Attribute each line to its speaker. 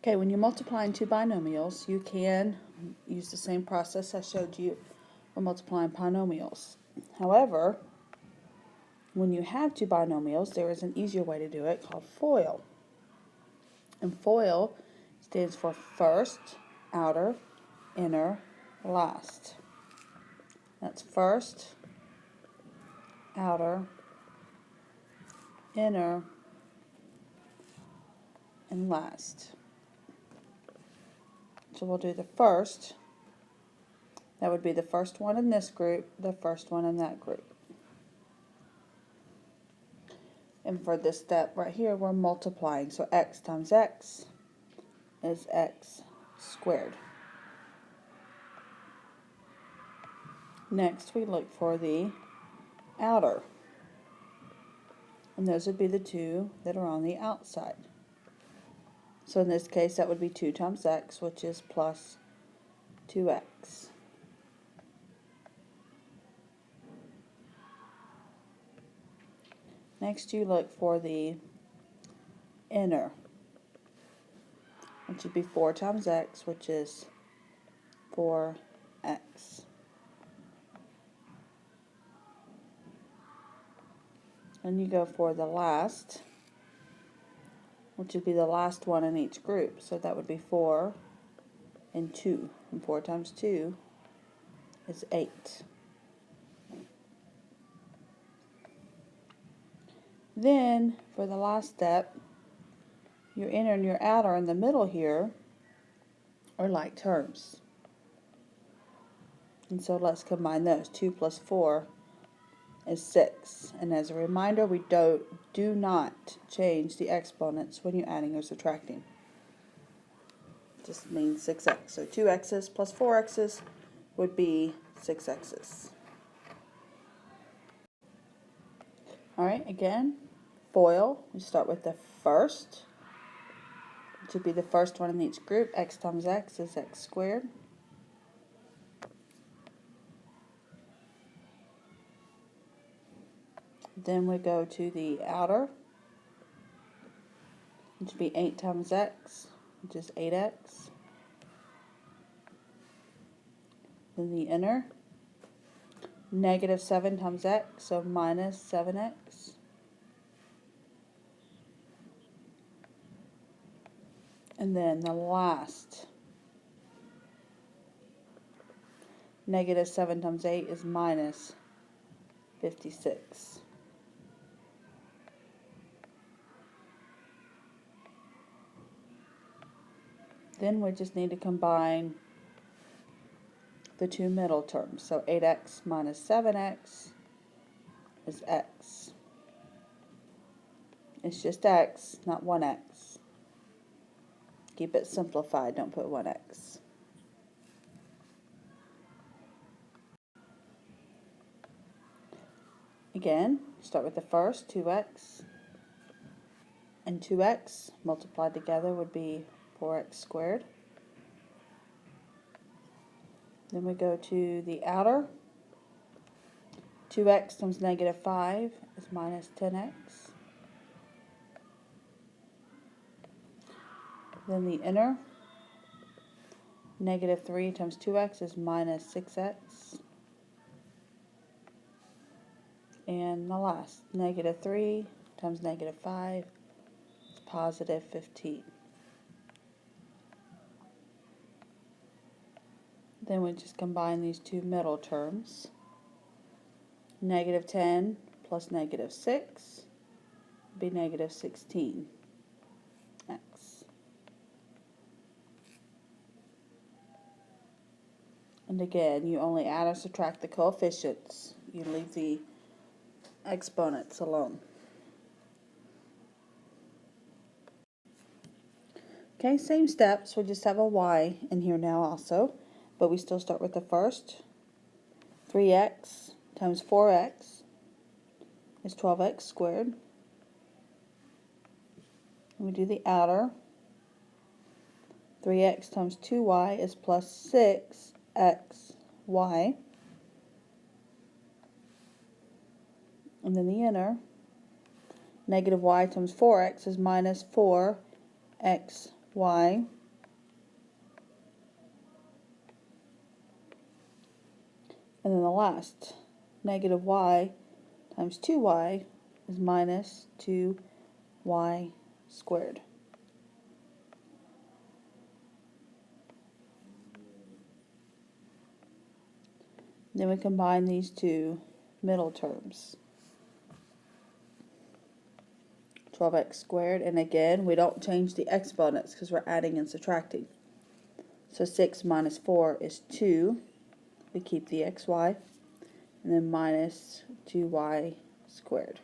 Speaker 1: Okay, when you're multiplying two binomials, you can use the same process I showed you for multiplying polynomials. However, when you have two binomials, there is an easier way to do it called FOIL. And FOIL stands for first, outer, inner, last. That's first, outer, inner, and last. So we'll do the first. That would be the first one in this group, the first one in that group. And for this step right here, we're multiplying. So x times x is x squared. Next, we look for the outer. And those would be the two that are on the outside. So in this case, that would be 2 times x, which is plus 2x. Next, you look for the inner, which would be 4 times x, which is 4x. And you go for the last, which would be the last one in each group. So that would be 4 and 2. And 4 times 2 is 8. Then, for the last step, your inner and your outer in the middle here are like terms. And so let's combine those. 2 plus 4 is 6. And as a reminder, we do not change the exponents when you're adding or subtracting. It just means 6x. So 2x's plus 4x's would be 6x's. Alright, again, FOIL. We start with the first, which would be the first one in each group. X times x is x squared. Then we go to the outer, which would be 8 times x, which is 8x. Then the inner, negative 7 times x, so minus 7x. And then the last, negative 7 times 8 is minus 56. Then we just need to combine the two middle terms. So 8x minus 7x is x. It's just x, not 1x. Keep it simplified, don't put 1x. Again, start with the first, 2x. And 2x multiplied together would be 4x squared. Then we go to the outer. 2x times negative 5 is minus 10x. Then the inner, negative 3 times 2x is minus 6x. And the last, negative 3 times negative 5 is positive 15. Then we just combine these two middle terms. Negative 10 plus negative 6 would be negative 16x. And again, you only add or subtract the coefficients. You leave the exponents alone. Okay, same steps. We just have a y in here now also. But we still start with the first. 3x times 4x is 12x squared. And we do the outer. 3x times 2y is plus 6xy. And then the inner. Negative y times 4x is minus 4xy. y and then the last, negative y times 2y is minus 2y squared. Then we combine these two middle terms. 12x squared, and again we don't change the exponents because we're adding and subtracting. So 6 minus 4 is 2. We keep the xy, and then minus 2y squared.